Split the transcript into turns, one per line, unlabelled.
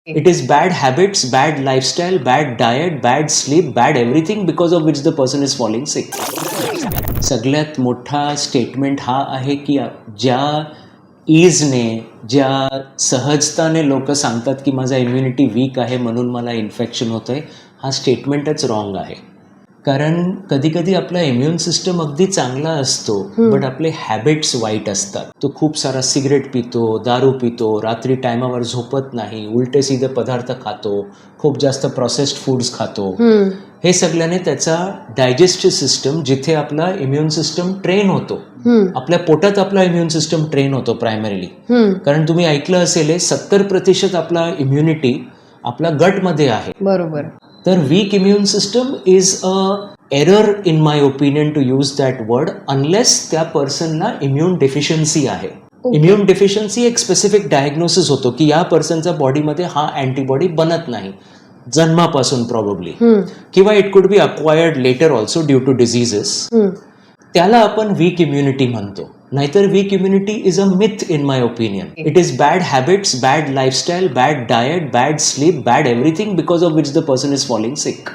It is bad habits, bad lifestyle, bad diet, bad sleep, bad everything because of which the person is falling sick. सगळ्यात मोठा statement हा आहे की ज्या ईजने, ज्या सहजताने लोक सांगतात की माझा इम्युनिटी वीक आहे म्हणून मला इन्फेक्शन होतंय, हा स्टेटमेंटच रॉंग आहे. कारण कधी कधी आपला इम्युन सिस्टम अगदी चांगला असतो, बट आपले हॅबिट्स वाईट असतात. तो खूप सारा सिगरेट पितो, दारू पितो, रात्री टायमावर झोपत नाही, उलटे सीधे पदार्थ खातो, खूप जास्त प्रोसेस्ड फूड्स खातो. हे सगळ्याने त्याचा डायजेस्टिव्ह सिस्टम, जिथे आपला इम्युन सिस्टम ट्रेन होतो, आपल्या पोटात आपला इम्युन सिस्टम ट्रेन होतो प्रायमरीली. कारण तुम्ही ऐकलं असेल 70% आपला इम्युनिटी आपला गटमध्ये आहे.
बरोबर.
तर weak immune system is a error in my opinion to use that word, unless त्या पर्सनला इम्युन डेफिशियन्सी आहे. इम्युन डेफिशियन्सी एक स्पेसिफिक डायग्नोसिस होतो की या पर्सनच्या बॉडीमध्ये हा अँटीबॉडी बनत नाही जन्मापासून प्रॉब्ली, किंवा it could be acquired later also due to diseases. त्याला आपण वीक इम्युनिटी म्हणतो. नाहीतर weak immunity is a myth in my opinion. It is bad habits, bad lifestyle, bad diet, bad sleep, bad everything because of which the person is falling six.